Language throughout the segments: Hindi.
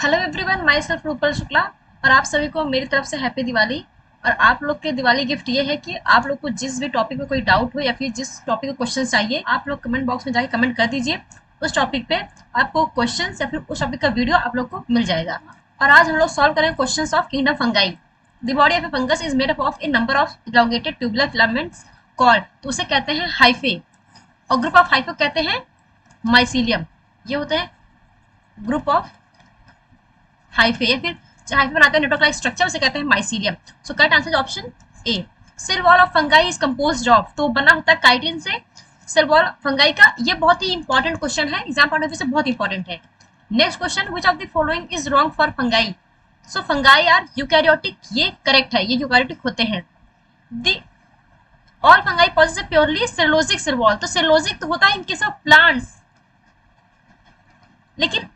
Hello everyone, my self Rupal Shukla और आप सभी को मेरी तरफ से हैप्पी दिवाली। और आप लोग के दिवाली गिफ्ट ये है कि आप लोग को जिस भी टॉपिक में कोई डाउट हो या फिर जिस टॉपिक को क्वेश्चन चाहिए, आप लोग कमेंट बॉक्स में जाके कमेंट कर दीजिए। उस टॉपिक पे आपको क्वेश्चन या फिर उस टॉपिक का वीडियो आप लोग को मिल जाएगा। और आज हम लोग सॉल्व करेंगे question of kingdom fungi. The body of A fungus is made up of A number of elongated tubular filaments called, तो उसे कहते हैं हाइफे। और ग्रुप ऑफ हाइफे कहते हैं माइसीलियम। ये होते हैं ग्रुप ऑफ हाइफे या फिर हाइफे बनाते हैं नेटवर्क लाइक स्ट्रक्चर, उसे कहते हैं mycelium. So correct answer option A. Cell wall of fungi is composed of, तो बना होता है काइटिन से। सेल वॉल फंगाई का ये बहुत ही इंपॉर्टेंट क्वेश्चन है, एग्जाम पॉइंट ऑफ व्यू से बहुत इंपॉर्टेंट है। Next question, which of the following is wrong for fungi. So fungi are eukaryotic, ये करेक्ट है, ये यूकैरियोटिक होते हैं। The all fungi possess purely cellulosic cell wall, तो सेलुलोजिक तो होता है इन केस ऑफ प्लांट्स, लेकिन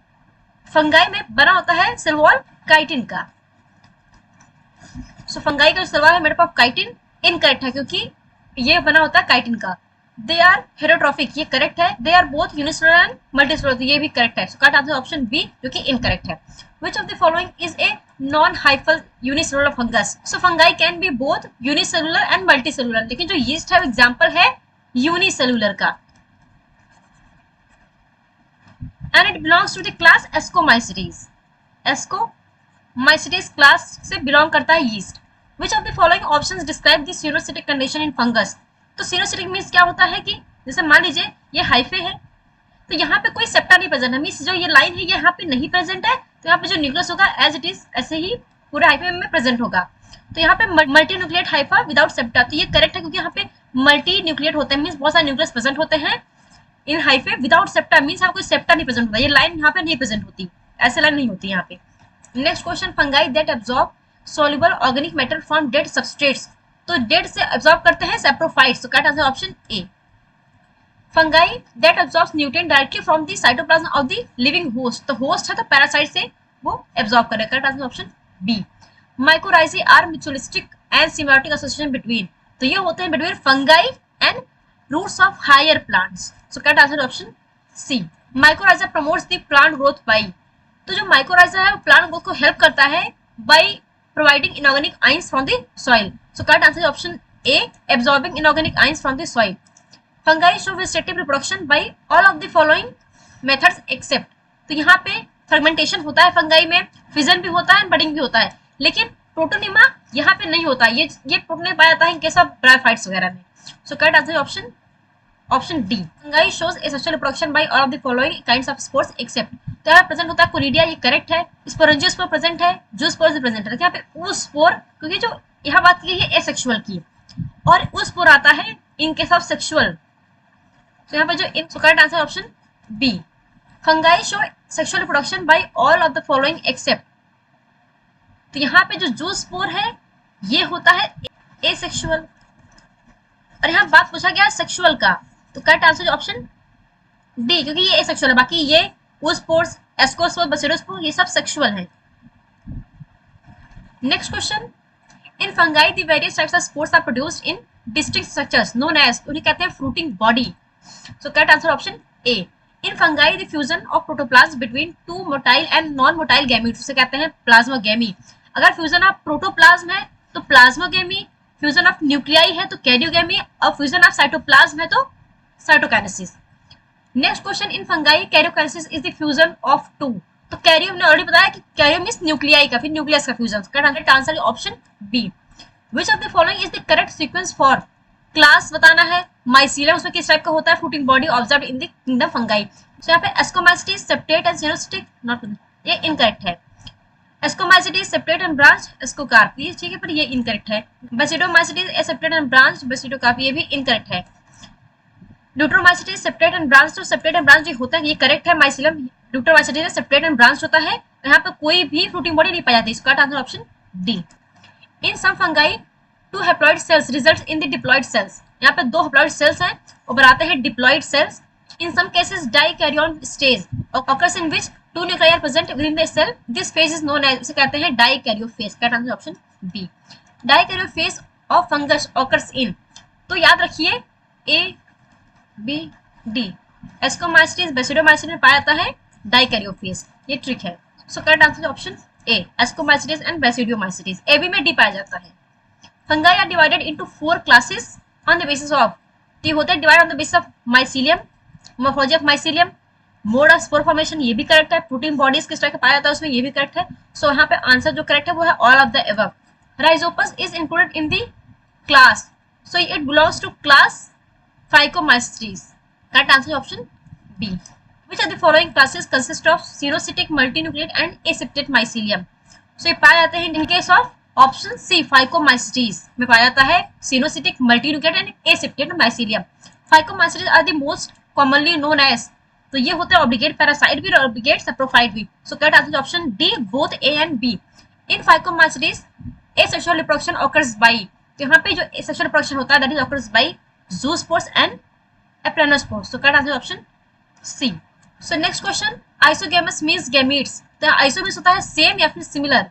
फंगाई में बना होता है सेल वॉल काइटिन का। सो फंगाई का जो सेल वॉल है made up of chitin, incorrect है क्योंकि ये बना होता है काइटिन का। दे आर हेटेरोट्रॉफिक, ये करेक्ट है। They are both unicellular and multicellular, ये भी करेक्ट है। So correct answer option B, जो कि इनकरेक्ट है। Which of the following is a non hyphal unicellular fungus. So fungi can be both unicellular and multicellular, लेकिन जो यीस्ट है वो एग्जांपल है यूनिसेलुलर का। And it belongs to the class Ascomycetes. Ascomycetes class से belong करता है yeast. Which of the following options describe the sinusotic condition in fungus? तो sinusotic means क्या होता है कि जैसे मान लीजिए ये हाइफे है, तो यहाँ पे कोई सेप्टा नहीं प्रेजेंट है, मीन्स जो ये लाइन है ये यहाँ पे नहीं प्रेजेंट है, तो यहाँ पे जो न्यूक्लियस होगा एज इट इज ऐसे ही पूरे हाइफे में प्रेजेंट होगा। तो यहाँ पे multi nucleate Haifa without septa, तो ये करेक्ट है क्योंकि यहाँ पे मल्टी न्यूक्लिएट होते हैं, मीन्स बहुत सारे न्यूक्लियस प्रेजेंट होते हैं इन हाइफे विदाउट सेप्टा, मींस यहाँ कोई सेप्टा नहीं प्रेजेंट होता, ये लाइन यहाँ पे नहीं प्रेजेंट होती, ऐसे लाइन नहीं होती यहाँ पे। Next question, fungi that absorb soluble organic matter from dead substrates, तो डेड से एब्जॉर्ब करते हैं सैप्रोफाइट्स, तो correct answer option A. Fungi that absorbs nutrient directly from the cytoplasm of the living host, तो होस्ट है तो पैरासाइट से वो एब्जॉर्ब करेगा, correct answer option B. Mycorrhizae are mutualistic and symbiotic association between, तो ये होते हैं between fungi and roots of higher plants, so correct answer option C. Mycorrhiza promotes the plant growth by, तो जो mycorrhiza है वो plant growth को help करता है by providing inorganic ions from the soil, so correct answer option A, absorbing inorganic ions from the soil. Fungi show vegetative reproduction by all of the following methods except, तो यहाँ पे fermentation होता है फंगाई में, fission भी होता है, budding भी होता है, लेकिन प्रोटोनिमा यहाँ पे नहीं होता, ये प्रोटोनिमा पाया जाता है इन केस ऑफ ब्रायोफाइट्स वगैरह में। So correct answer option D. Fungi shows asexual reproduction by all of the following kinds of spores except, तो यहाँ प्रेजेंट होता है कोरिडिया, ये करेक्ट है। स्पोरेंजियोस्पोर प्रेजेंट है, जूस्पोर प्रेजेंट है, यहाँ पे oospore, क्योंकि जो यहाँ बात की है एसेक्सुअल की, और oospore आता है इन केस ऑफ सेक्सुअल, तो यहाँ पे जो इन, so correct answer option B. Fungi show sexual reproduction by all of the following except, तो यहाँ पे जो जूस्पोर है ये होता है एसेक्सुअल, और यहाँ बात पूछा गया सेक्सुअल का, तो करेक्ट आंसर ऑप्शन डी, क्योंकि ये एसेक्सुअल है, बाकी ये oospores, एस्कोस्पोर, बसिडोस्पोर ये सब सेक्सुअल है। Next question, in fungi the various types of spores are produced in distinct structures known as, उन्हें कहते हैं fruiting body, so correct answer option A. In fungi the fusion of protoplasm between two motile and non motile gametes, उसे कहते हैं प्लाज्मोगेमी। अगर फ्यूजन ऑफ प्रोटोप्लाज्म है तो प्लाज्मोगेमी, फ्यूजन ऑफ न्यूक्लियाई है तो कैरियोगेमी, और फ्यूजन ऑफ साइटोप्लाज्म है तो cytokinesis. Next question, in fungi karyokinesis is the fusion of two, तो कैरियो हमने ऑलरेडी बताया कि कैरियो मींस न्यूक्लियाई का, फिर न्यूक्लियस का fusion, correct answer option B. Which of the following is the correct sequence for, class बताना है माइसीलियम, उसमें किस टाइप का होता है fruiting body observed in the kingdom fungi, तो यहाँ पे ascomycetes, septate and coenocytic, not, ये इनकरेक्ट है। Ascomycetes separate and branch ascocarp, ये ठीक है पर ये इनकरेक्ट है। बेसिडोमाइसिटीज सेपरेट एंड ब्रांच बेसिडोकार्प, ये भी इनकरेक्ट है। ड्यूट्रोमाइसिटीज सेपरेट एंड ब्रांच, तो सेपरेट एंड ब्रांच जो होता है ये करेक्ट है। Mycelium Deuteromycetes separate and branch होता है, यहाँ पे कोई भी फ्रूटिंग बॉडी नहीं पाई जाती, इसका answer option D. In some fungi two haploid cells results in the diploid cells, यहाँ पे दो हैप्लॉइड सेल्स हैं और बनाते हैं diploid cells. In some cases dikaryon stage occurs in which two nuclei are present within the cell, this phase is known as, उसे कहते हैं dikaryophase, correct answer option B. Dikaryophase of fungus occurs in, तो याद रखिए A B D, ascomycetes basidiomycetes में पाया जाता है डाइकैरियोफेज, ये ट्रिक है। सो करेक्ट आंसर है option A, ascomycetes and basidiomycetes. A B में डी पाया जाता है। Fungi are divided into 4 classes on the basis of, तो ये होता है divide on the basis of mycelium, morphology of mycelium, mode of spore formation, ये भी करेक्ट है। प्रोटीन बॉडीज किस तरह का पाया जाता है उसमें, ये भी करेक्ट है। सो यहाँ पे आंसर जो करेक्ट है वो है all of the above. Rhizopus is included in the class, so it belongs to class Phycomycetes. Correct answer option B. Which of the following classes consist of coenocytic, multinucleate and aseptate mycelium? So ये पाया जाता है in case of option C Phycomycetes में पाया जाता है coenocytic, multinucleate and aseptate mycelium. Phycomycetes are the most commonly known as, तो ये होता है ऑब्लिगेट पैरासाइट भी और ऑब्लिगेट सैप्रोफाइट भी। So correct answer option D, both A and B. In Phycomycetes asexual reproduction occurs by, तो यहाँ पे जो एसेक्सुअल रिप्रोडक्शन होता है that is occurs by zoospores and aplanospores. So correct answer option C. So next question, isogamous means gametes, तो आइसो मींस होता है सेम या फिर सिमिलर,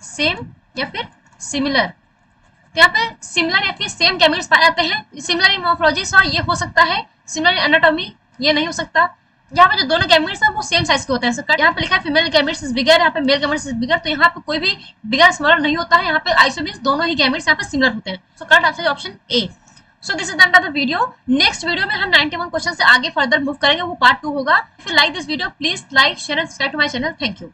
सेम या फिर सिमिलर, तो यहाँ पे सिमिलर या फिर सेम गैमीट्स पाए जाते हैं। सिमिलर इन मॉर्फोलॉजी ये हो सकता है, सिमिलर इन एनाटॉमी ये नहीं हो सकता। यहाँ पे जो दोनों गैमीट्स हैं वो सेम साइज के होते हैं। यहाँ पे लिखा है फीमेल गैमीट्स इज बिगर, यहाँ पे मेल गैमीट्स इज बिगर, तो यहाँ पे कोई भी बिगर स्मॉलर नहीं होता है। यहाँ पे आइसो मींस दोनों ही गैमीट्स यहाँ पे सिमिलर होते हैं। सो correct answer option A. So this is the end of the video. Next video में हम 91 क्वेश्चन से आगे फर्दर मूव करेंगे, वो पार्ट 2 होगा। If you like this video please like, share and subscribe to my channel. Thank you.